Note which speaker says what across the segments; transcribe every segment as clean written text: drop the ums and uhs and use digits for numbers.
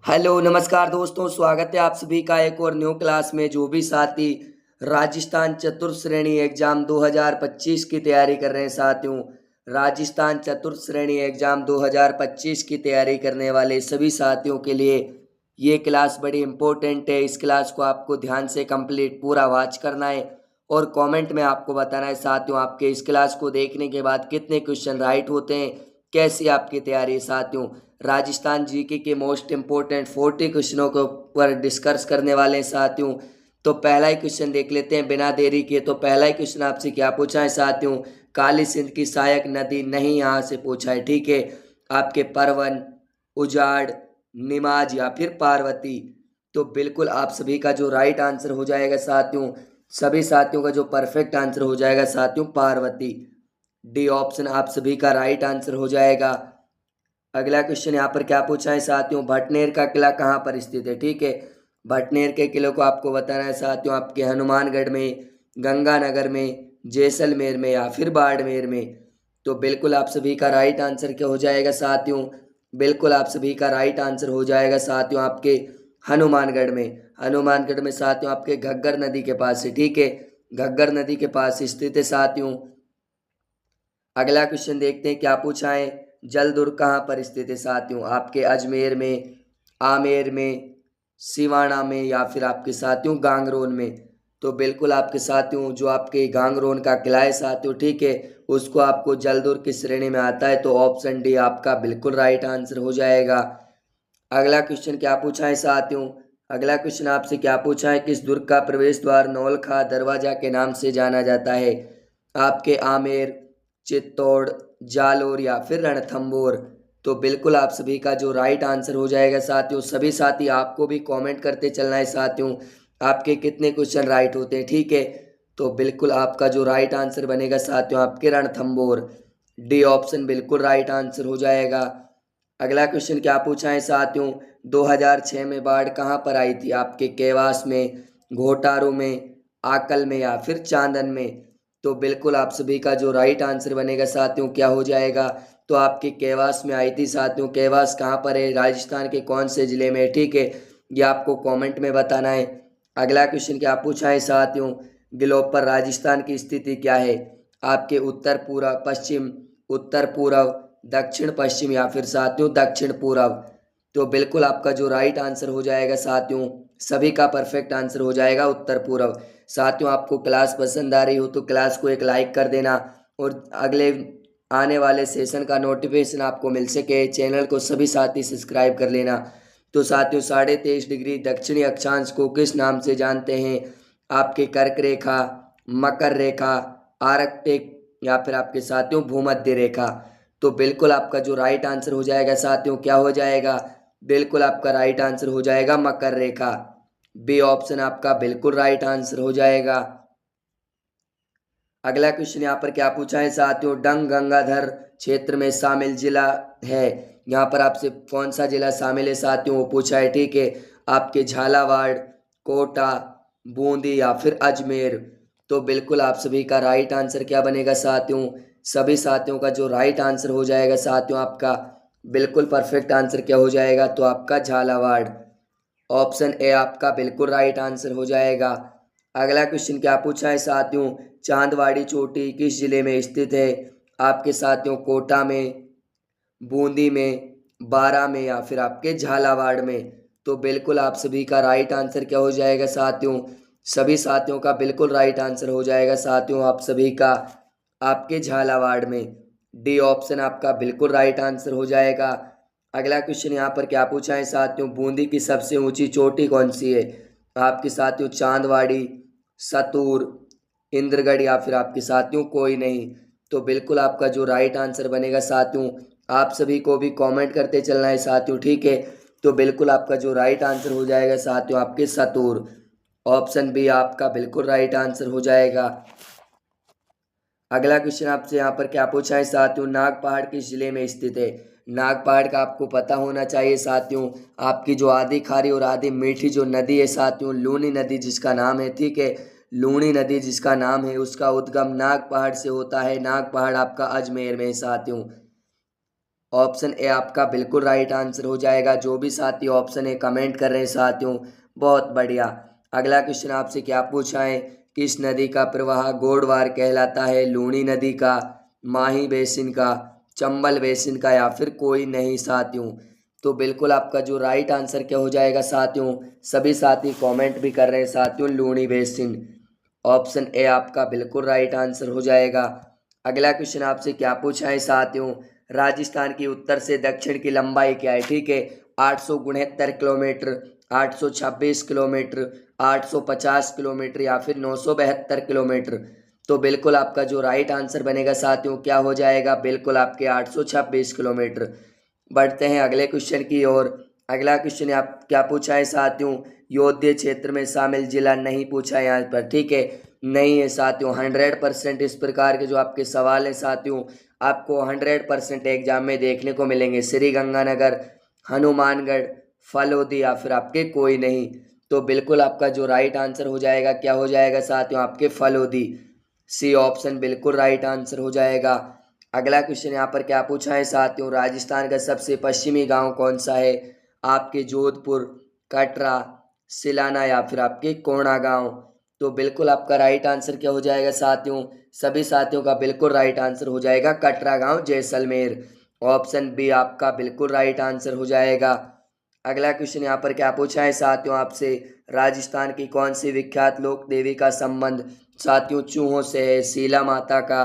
Speaker 1: Hello नमस्कार दोस्तों, स्वागत है आप सभी का एक और न्यू क्लास में। जो भी साथी राजस्थान चतुर्थ श्रेणी एग्जाम 2025 की तैयारी कर रहे हैं साथियों, राजस्थान चतुर्थ श्रेणी एग्जाम 2025 की तैयारी करने वाले सभी साथियों के लिए ये क्लास बड़ी इंपॉर्टेंट है। इस क्लास को आपको ध्यान से कंप्लीट पूरा वॉच करना है और कमेंट में आपको बताना है साथियों आपके इस क्लास को देखने के बाद कितने क्वेश्चन राइट होते हैं, कैसी आपकी तैयारी है साथियों। राजस्थान जीके के मोस्ट इंपोर्टेंट 40 क्वेश्चनों के ऊपर डिस्कस करने वाले हैं साथियों। तो पहला ही क्वेश्चन देख लेते हैं बिना देरी के। तो पहला ही क्वेश्चन आपसे क्या पूछा है साथियों, काली सिंध की सहायक नदी नहीं, यहाँ से पूछा है। ठीक है, आपके परवन, उजाड़, निमाज या फिर पार्वती। तो बिल्कुल आप सभी का जो राइट आंसर हो जाएगा साथियों, सभी साथियों का जो परफेक्ट आंसर हो जाएगा साथियों पार्वती। डी ऑप्शन आप सभी का राइट आंसर हो जाएगा। अगला क्वेश्चन यहाँ पर क्या पूछा है साथियों, भटनेर का किला कहाँ पर स्थित है। ठीक है, भटनेर के किले को आपको बताना है साथियों, आपके हनुमानगढ़ में, गंगानगर में, जैसलमेर में या फिर बाड़मेर में। तो बिल्कुल आप सभी का राइट आंसर क्या हो जाएगा साथियों, बिल्कुल आप सभी का राइट आंसर हो जाएगा साथियों आपके हनुमानगढ़ में। हनुमानगढ़ में साथियों आपके घग्गर नदी के पास है। ठीक है, घग्गर नदी के पास स्थित है साथियों। अगला क्वेश्चन देखते हैं क्या पूछा है, जल दुर्ग कहाँ पर स्थित है साथियों, आपके अजमेर में, आमेर में, सिवाना में या फिर आपके साथियों गांगरोन में। तो बिल्कुल आपके साथियों जो आपके गांगरोन का किला है साथियों, ठीक है, उसको आपको जल दुर्ग की श्रेणी में आता है। तो ऑप्शन डी आपका बिल्कुल राइट आंसर हो जाएगा। अगला क्वेश्चन क्या पूछा है साथियों, अगला क्वेश्चन आपसे क्या पूछा है, किस दुर्ग का प्रवेश द्वार नौलखा दरवाजा के नाम से जाना जाता है, आपके आमेर, चित्तौड़, जालोर या फिर रणथंबोर। तो बिल्कुल आप सभी का जो राइट आंसर हो जाएगा साथियों, सभी साथी आपको भी कमेंट करते चलना है साथियों आपके कितने क्वेश्चन राइट होते हैं। ठीक है, तो बिल्कुल आपका जो राइट आंसर बनेगा साथियों आपके रणथंबोर। डी ऑप्शन बिल्कुल राइट आंसर हो जाएगा। अगला क्वेश्चन क्या पूछा है साथियों, 2006 में बाढ़ कहाँ पर आई थी, आपके केवास में, घोटारू में, आकल में या फिर चांदन में। तो बिल्कुल आप सभी का जो राइट आंसर बनेगा साथियों क्या हो जाएगा, तो आपके केवास में आई थी साथियों। केवास कहाँ पर है, राजस्थान के कौन से जिले में है। ठीक है, ये आपको कमेंट में बताना है। अगला क्वेश्चन क्या पूछा है साथियों, ग्लोब पर राजस्थान की स्थिति क्या है, आपके उत्तर पूर्व, पश्चिम, उत्तर पूर्व, दक्षिण पश्चिम या फिर साथियों दक्षिण पूर्व। तो बिल्कुल आपका जो राइट आंसर हो जाएगा साथियों, सभी का परफेक्ट आंसर हो जाएगा उत्तर पूर्व। साथियों आपको क्लास पसंद आ रही हो तो क्लास को एक लाइक कर देना और अगले आने वाले सेशन का नोटिफिकेशन आपको मिल सके चैनल को सभी साथी सब्सक्राइब कर लेना। तो साथियों 23.5 डिग्री दक्षिणी अक्षांश को किस नाम से जानते हैं, आपके कर्क रेखा, मकर रेखा, आर्कटिक या फिर आपके साथियों भूमध्य रेखा। तो बिल्कुल आपका जो राइट आंसर हो जाएगा साथियों क्या हो जाएगा, बिल्कुल आपका राइट आंसर हो जाएगा मकर रेखा। बी ऑप्शन आपका बिल्कुल राइट आंसर हो जाएगा। अगला क्वेश्चन यहाँ पर क्या पूछा है साथियों, डंग गंगाधर क्षेत्र में शामिल जिला है, यहाँ पर आपसे कौन सा जिला शामिल है साथियों वो पूछा है। ठीक है, आपके झालावाड़, कोटा, बूंदी या फिर अजमेर। तो बिल्कुल आप सभी का राइट आंसर क्या बनेगा साथियों, सभी साथियों का जो राइट आंसर हो जाएगा साथियों आपका बिल्कुल परफेक्ट आंसर क्या हो जाएगा, तो आपका झालावाड़। ऑप्शन ए आपका बिल्कुल राइट आंसर हो जाएगा। अगला क्वेश्चन क्या पूछा है साथियों, चांदवाड़ी चोटी किस जिले में स्थित है, आपके साथियों कोटा में, बूंदी में, बारा में या फिर आपके झालावाड़ में। तो बिल्कुल आप सभी का राइट आंसर क्या हो जाएगा साथियों, सभी साथियों का बिल्कुल राइट आंसर हो जाएगा साथियों आप सभी का आपके झालावाड़ में। डी ऑप्शन आपका बिल्कुल राइट आंसर हो जाएगा। अगला क्वेश्चन यहाँ पर क्या पूछा है साथियों, बूंदी की सबसे ऊंची चोटी कौन सी है, आपके साथियों चांदवाड़ी, सतूर, इंद्रगढ़ या फिर आपके साथियों कोई नहीं। तो बिल्कुल आपका जो राइट आंसर बनेगा साथियों, आप सभी को भी कमेंट करते चलना है साथियों। ठीक है, तो बिल्कुल आपका जो राइट आंसर हो जाएगा साथियों आपके सतूर। ऑप्शन बी आपका बिल्कुल राइट आंसर हो जाएगा। अगला क्वेश्चन आपसे यहाँ पर क्या पूछा है साथियों, नाग पहाड़ किस जिले में स्थित है, नाग पहाड़ का आपको पता होना चाहिए साथियों, आपकी जो आधी खारी और आधी मीठी जो नदी है साथियों, लूनी नदी जिसका नाम है। ठीक है, लूनी नदी जिसका नाम है उसका उद्गम नाग पहाड़ से होता है। नाग पहाड़ आपका अजमेर में है साथियों। ऑप्शन ए आपका बिल्कुल राइट आंसर हो जाएगा। जो भी साथी ऑप्शन ए कमेंट कर रहे हैं साथियों, बहुत बढ़िया। अगला क्वेश्चन आपसे क्या पूछा है, किस नदी का प्रवाह गोडवार कहलाता है? लूनी नदी का, माही बेसिन का, चंबल बेसिन का, या फिर कोई नहीं साथियों? तो बिल्कुल आपका जो राइट आंसर क्या हो जाएगा साथियों, सभी साथी कमेंट भी कर रहे हैं साथियों, लूनी बेसिन। ऑप्शन ए आपका बिल्कुल राइट आंसर हो जाएगा। अगला क्वेश्चन आपसे क्या पूछा है साथियों, राजस्थान की उत्तर से दक्षिण की लंबाई क्या है? ठीक है, 869 किलोमीटर, 826 किलोमीटर, 850 किलोमीटर, या फिर 972 किलोमीटर? तो बिल्कुल आपका जो राइट आंसर बनेगा साथियों क्या हो जाएगा, बिल्कुल आपके 826 किलोमीटर। बढ़ते हैं अगले क्वेश्चन की ओर। अगला क्वेश्चन आप क्या पूछा है साथियों, योध्य क्षेत्र में शामिल जिला नहीं पूछा है यहाँ पर, ठीक है, नहीं है साथियों। 100% इस प्रकार के जो आपके सवाल हैं साथियों, आपको 100% एग्जाम में देखने को मिलेंगे। श्री गंगानगर, हनुमानगढ़, फलोदी, या फिर आपके कोई नहीं? तो बिल्कुल आपका जो राइट आंसर हो जाएगा क्या हो जाएगा साथियों, आपके फलोदी। सी ऑप्शन बिल्कुल राइट आंसर हो जाएगा। अगला क्वेश्चन यहाँ पर क्या पूछा है साथियों, राजस्थान का सबसे पश्चिमी गांव कौन सा है? आपके जोधपुर, कटरा, सिलाना, या फिर आपके कोणा गांव? तो बिल्कुल आपका राइट आंसर क्या हो जाएगा साथियों, सभी साथियों का बिल्कुल राइट आंसर हो जाएगा कटरा गांव, जैसलमेर। ऑप्शन बी आपका बिल्कुल राइट आंसर हो जाएगा। अगला क्वेश्चन यहाँ पर क्या पूछा है साथियों आपसे, राजस्थान की कौन सी विख्यात लोक देवी का संबंध साथियों चूहों से है? शीला माता का,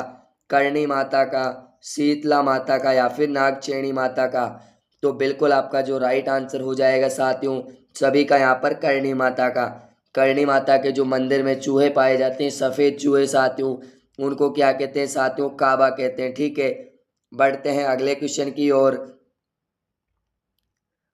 Speaker 1: करणी माता का, शीतला माता का, या फिर नागचेणी माता का? तो बिल्कुल आपका जो राइट आंसर हो जाएगा साथियों, सभी का यहाँ पर करणी माता का। करणी माता के जो मंदिर में चूहे पाए जाते हैं, सफ़ेद चूहे साथियों, उनको क्या कहते हैं साथियों, काबा कहते हैं, ठीक है। बढ़ते हैं अगले क्वेश्चन की ओर।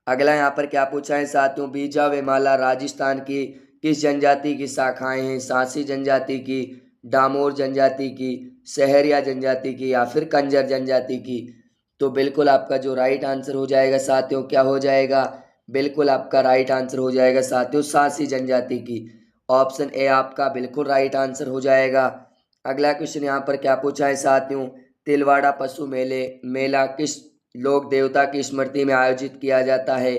Speaker 1: अगला यहाँ पर क्या पूछा है साथियों, बीजा व माला राजस्थान की किस जनजाति की शाखाएं हैं? सांसी जनजाति की, डामोर जनजाति की, सहरिया जनजाति की, या फिर कंजर जनजाति की? तो बिल्कुल आपका जो राइट आंसर हो जाएगा साथियों क्या हो जाएगा, बिल्कुल आपका राइट आंसर हो जाएगा साथियों सांसी जनजाति की। ऑप्शन ए आपका बिल्कुल राइट आंसर हो जाएगा। अगला क्वेश्चन यहाँ पर क्या पूछा है साथियों, तिलवाड़ा पशु मेला किस लोक देवता की स्मृति में आयोजित किया जाता है?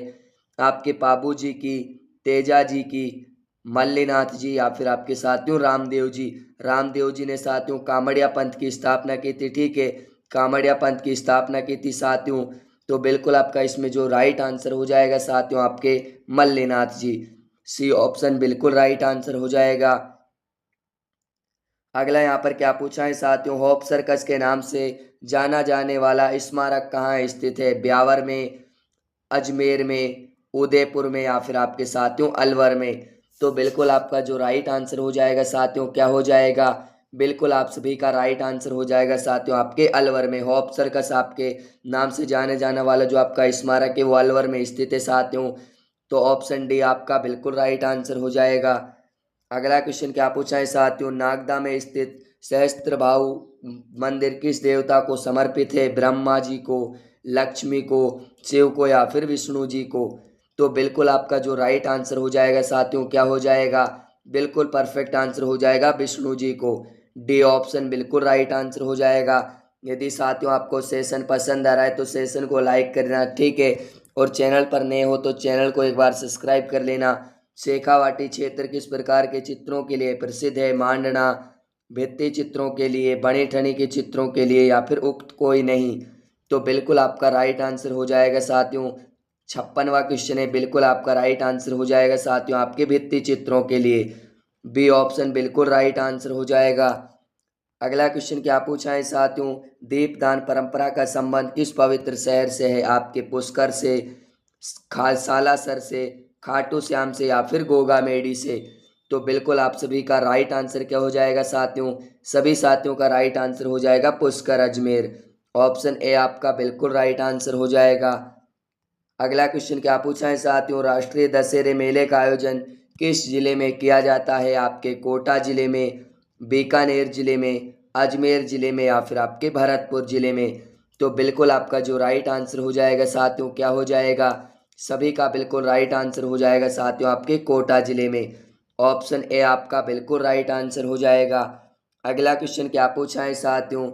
Speaker 1: आपके पाबू जी की, तेजा जी की, मल्लीनाथ जी, या फिर आपके साथियों रामदेव जी? रामदेव जी ने साथियों कामड़िया पंथ की स्थापना की थी, ठीक है, कामड़िया पंथ की स्थापना की थी साथियों। तो बिल्कुल आपका इसमें जो राइट आंसर हो जाएगा साथियों, आपके मल्लीनाथ जी। सी ऑप्शन बिल्कुल राइट आंसर हो जाएगा। अगला यहाँ पर क्या पूछा है साथियों, होप सर्कस के नाम से जाना जाने वाला स्मारक कहाँ स्थित है? ब्यावर में, अजमेर में, उदयपुर में, या फिर आपके साथियों अलवर में? तो बिल्कुल आपका जो राइट आंसर हो जाएगा साथियों क्या हो जाएगा, बिल्कुल आप सभी का राइट आंसर हो जाएगा साथियों आपके अलवर में। होप सर्कस आपके नाम से जाने जाने वाला जो आपका स्मारक है वो अलवर में स्थित है साथियों। तो ऑप्शन डी आपका बिल्कुल राइट आंसर हो जाएगा। अगला क्वेश्चन क्या पूछा है साथियों, नागदा में स्थित सहस्त्रबाहु मंदिर किस देवता को समर्पित है? ब्रह्मा जी को, लक्ष्मी को, शिव को, या फिर विष्णु जी को? तो बिल्कुल आपका जो राइट आंसर हो जाएगा साथियों क्या हो जाएगा, बिल्कुल परफेक्ट आंसर हो जाएगा विष्णु जी को। डी ऑप्शन बिल्कुल राइट आंसर हो जाएगा। यदि साथियों आपको सेशन पसंद आ रहा है तो सेशन को लाइक करना, ठीक है, और चैनल पर नए हो तो चैनल को एक बार सब्सक्राइब कर लेना। शेखावाटी क्षेत्र किस प्रकार के चित्रों के लिए प्रसिद्ध है? मांडना, भित्ति चित्रों के लिए, बनी ठनी के चित्रों के लिए, या फिर उक्त कोई नहीं? तो बिल्कुल आपका राइट आंसर हो जाएगा साथियों 56वां क्वेश्चन है, बिल्कुल आपका राइट आंसर हो जाएगा साथियों आपके भित्ति चित्रों के लिए। बी ऑप्शन बिल्कुल राइट आंसर हो जाएगा। अगला क्वेश्चन क्या पूछा है साथियों, दीपदान परंपरा का संबंध किस पवित्र शहर से है? आपके पुष्कर से, सालासर से, खाटू श्याम से, या फिर गोगा मेडी से? तो बिल्कुल आप सभी का राइट आंसर क्या हो जाएगा साथियों, सभी साथियों का राइट आंसर हो जाएगा पुष्कर, अजमेर। ऑप्शन ए आपका बिल्कुल राइट आंसर हो जाएगा। अगला क्वेश्चन क्या पूछा है साथियों, राष्ट्रीय दशहरे मेले का आयोजन किस जिले में किया जाता है? आपके कोटा जिले में, बीकानेर जिले में, अजमेर जिले में, या फिर आपके भरतपुर जिले में? तो बिल्कुल आपका जो राइट आंसर हो जाएगा साथियों क्या हो जाएगा, सभी का बिल्कुल राइट आंसर हो जाएगा साथियों आपके कोटा जिले में। ऑप्शन ए आपका बिल्कुल राइट आंसर हो जाएगा। अगला क्वेश्चन क्या पूछा है साथियों,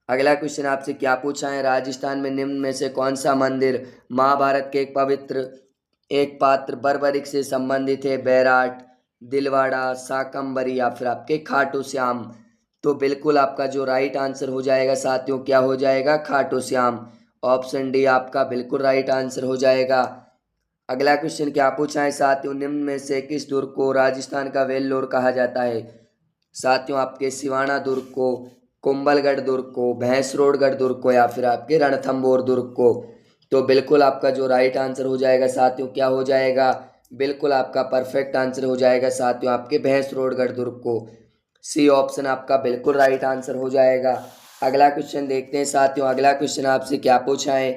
Speaker 1: अगला क्वेश्चन आपसे क्या पूछा है, राजस्थान में निम्न में से कौन सा मंदिर महाभारत के एक पात्र बर्बरिक से संबंधित है, बैराट, दिलवाड़ा, शाकंभरी या फिर आपके खाटू श्याम। तो बिल्कुल आपका जो राइट आंसर हो जाएगा साथियों क्या हो जाएगा, खाटू श्याम। ऑप्शन डी आपका बिल्कुल राइट आंसर हो जाएगा। अगला क्वेश्चन क्या पूछा है साथियों, निम्न में से किस दुर्ग को राजस्थान का वेल्लोर कहा जाता है। साथियों आपके सिवाना दुर्ग को, कुंभलगढ़ दुर्ग को, भैंसरोडगढ़ दुर्ग को या फिर आपके रणथंभौर दुर्ग को। तो बिल्कुल आपका जो राइट आंसर हो जाएगा साथियों क्या हो जाएगा, बिल्कुल आपका परफेक्ट आंसर हो जाएगा साथियों आपके भैंसरोडगढ़ दुर्ग को। सी ऑप्शन आपका बिल्कुल राइट आंसर हो जाएगा। अगला क्वेश्चन देखते हैं साथियों, अगला क्वेश्चन आपसे क्या पूछा है।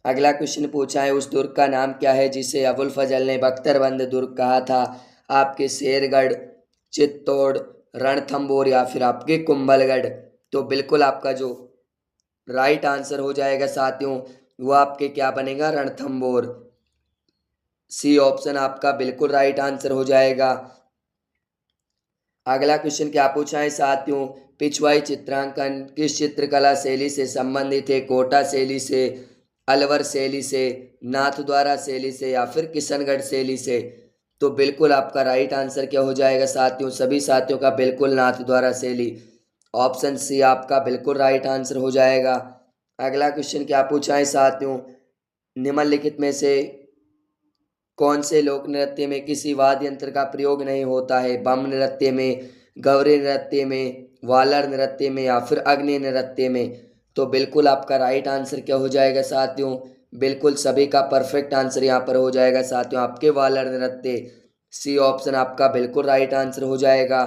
Speaker 1: अगला क्वेश्चन पूछा है, उस दुर्ग का नाम क्या है जिसे अबुल फजल ने बख्तरबंद दुर्ग कहा था। आपके शेरगढ़, चित्तौड़, रणथंभौर या फिर आपके कुंभलगढ़। तो बिल्कुल आपका जो राइट आंसर हो जाएगा साथियों वो आपके क्या बनेगा, रणथंभौर। सी ऑप्शन आपका बिल्कुल राइट आंसर हो जाएगा। अगला क्वेश्चन क्या पूछा है साथियों, पिछवाई चित्रांकन किस चित्रकला शैली से संबंधित है, कोटा शैली से, अलवर शैली से, नाथद्वारा शैली से या फिर किशनगढ़ शैली से। तो बिल्कुल आपका राइट आंसर क्या हो जाएगा साथियों, सभी साथियों का बिल्कुल नाथद्वारा शैली। ऑप्शन सी आपका बिल्कुल राइट आंसर हो जाएगा। अगला क्वेश्चन क्या पूछा है साथियों, निम्नलिखित में से कौन से लोक नृत्य में किसी वाद्य यंत्र का प्रयोग नहीं होता है, बम नृत्य में, गौरी नृत्य में, वालर नृत्य में या फिर अग्नि नृत्य में। तो बिल्कुल आपका राइट आंसर क्या हो जाएगा साथियों, बिल्कुल सभी का परफेक्ट आंसर यहाँ पर हो जाएगा साथियों आपके वालर नृत्य। सी ऑप्शन आपका बिल्कुल राइट आंसर हो जाएगा।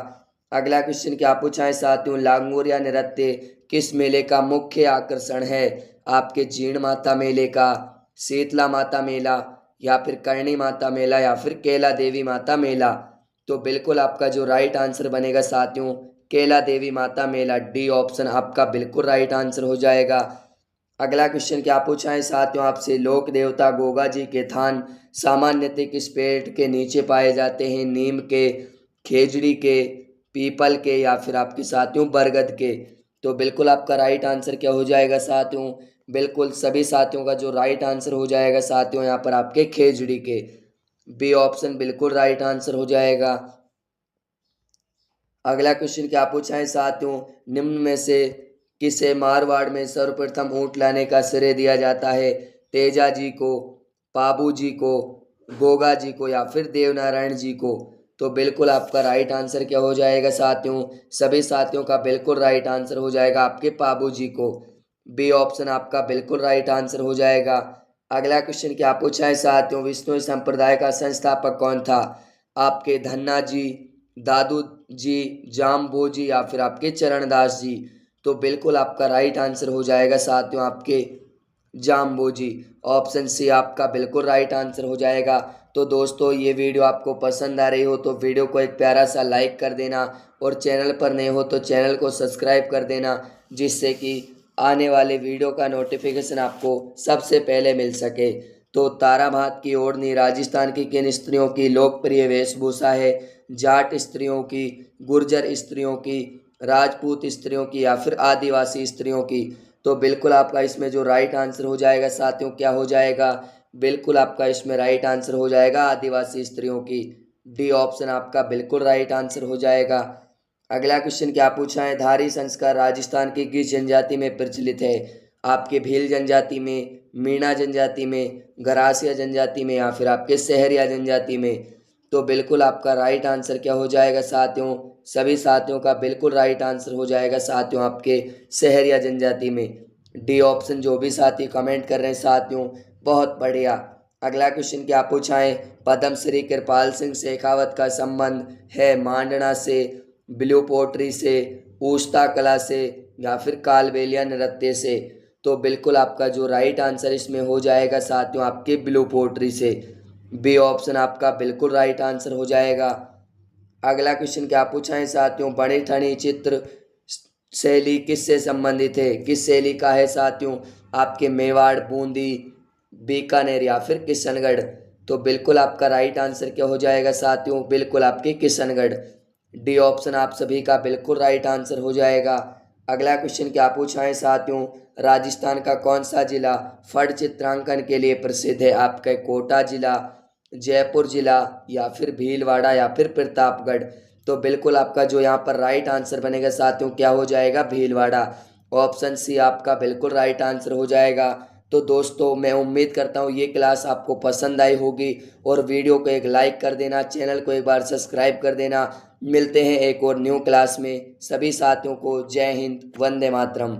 Speaker 1: अगला क्वेश्चन क्या पूछा है साथियों, लांगोरिया नृत्य किस मेले का मुख्य आकर्षण है। आपके जीण माता मेले का, शीतला माता मेला या फिर करणी माता मेला या फिर केला देवी माता मेला। तो बिल्कुल आपका जो राइट आंसर बनेगा साथियों केला देवी माता मेला। डी ऑप्शन आपका बिल्कुल राइट आंसर हो जाएगा। अगला क्वेश्चन क्या पूछा है साथियों आपसे, लोक देवता गोगा जी के थान सामान्यतः किस पेड़ के नीचे पाए जाते हैं, नीम के, खेजड़ी के, पीपल के या फिर आपके साथियों बरगद के। तो बिल्कुल आपका राइट आंसर क्या हो जाएगा साथियों, बिल्कुल सभी साथियों का जो राइट आंसर हो जाएगा साथियों यहाँ पर आपके खेजड़ी के। बी ऑप्शन बिल्कुल राइट आंसर हो जाएगा। अगला क्वेश्चन क्या पूछा है साथियों, निम्न में से किसे मारवाड़ में सर्वप्रथम ऊंट लाने का श्रेय दिया जाता है, तेजा जी को, पाबू जी को, गोगा जी को या फिर देवनारायण जी को। तो बिल्कुल आपका राइट आंसर क्या हो जाएगा साथियों, सभी साथियों का बिल्कुल राइट आंसर हो जाएगा आपके पाबू जी को। बी ऑप्शन आपका बिल्कुल राइट आंसर हो जाएगा। अगला क्वेश्चन क्या पूछा है साथियों, विष्णु संप्रदाय का संस्थापक कौन था। आपके धन्ना जी, दादू जी, जाम्बो जी या फिर आपके चरणदास जी। तो बिल्कुल आपका राइट आंसर हो जाएगा साथियों आपके जाम्बो जी। ऑप्शन सी आपका बिल्कुल राइट आंसर हो जाएगा। तो दोस्तों ये वीडियो आपको पसंद आ रही हो तो वीडियो को एक प्यारा सा लाइक कर देना और चैनल पर नए हो तो चैनल को सब्सक्राइब कर देना, जिससे कि आने वाले वीडियो का नोटिफिकेशन आपको सबसे पहले मिल सके। तो ताराभात की ओढ़नी राजस्थान की किन स्त्रियों की लोकप्रिय वेशभूषा है, जाट स्त्रियों की, गुर्जर स्त्रियों की, राजपूत स्त्रियों की या फिर आदिवासी स्त्रियों की। तो बिल्कुल आपका इसमें जो राइट आंसर हो जाएगा साथियों क्या हो जाएगा, बिल्कुल आपका इसमें राइट आंसर हो जाएगा आदिवासी स्त्रियों की। डी ऑप्शन आपका बिल्कुल राइट आंसर हो जाएगा। अगला क्वेश्चन क्या पूछा है, धारी संस्कार राजस्थान की किस जनजाति में प्रचलित है। आपके भील जनजाति में, मीणा जनजाति में, गरासिया जनजाति में या फिर आपके सहरिया जनजाति में। तो बिल्कुल आपका राइट आंसर क्या हो जाएगा साथियों, सभी साथियों का बिल्कुल राइट आंसर हो जाएगा साथियों आपके सहरिया जनजाति में। डी ऑप्शन जो भी साथी कमेंट कर रहे हैं साथियों बहुत बढ़िया। अगला क्वेश्चन क्या पूछा है, पद्म श्री कृपाल सिंह शेखावत का संबंध है मांडना से, ब्लू पोट्री से, ऊष्ता कला से या फिर कालबेलिया नृत्य से। तो बिल्कुल आपका जो राइट आंसर इसमें हो जाएगा साथियों आपके ब्लू पोट्री से। बी ऑप्शन आपका बिल्कुल राइट आंसर हो जाएगा। अगला क्वेश्चन क्या पूछा है साथियों, बड़ी ठनी चित्र शैली किससे संबंधित है, किस शैली का है साथियों, आपके मेवाड़, बूंदी, बीकानेर या फिर किशनगढ़। तो बिल्कुल आपका राइट आंसर क्या हो जाएगा साथियों, बिल्कुल आपके किशनगढ़। डी ऑप्शन आप सभी का बिल्कुल राइट आंसर हो जाएगा। अगला क्वेश्चन क्या पूछा है साथियों, राजस्थान का कौन सा जिला फट चित्रांकन के लिए प्रसिद्ध है? आपका कोटा जिला, जयपुर जिला, या फिर भीलवाड़ा, या फिर प्रतापगढ़। तो बिल्कुल आपका जो यहाँ पर राइट आंसर बनेगा साथियों क्या हो जाएगा? भीलवाड़ा। ऑप्शन सी आपका बिल्कुल राइट आंसर हो जाएगा। तो दोस्तों मैं उम्मीद करता हूँ ये क्लास आपको पसंद आई होगी और वीडियो को एक लाइक कर देना, चैनल को एक बार सब्सक्राइब कर देना। मिलते हैं एक और न्यू क्लास में। सभी साथियों को जय हिंद, वंदे मातरम।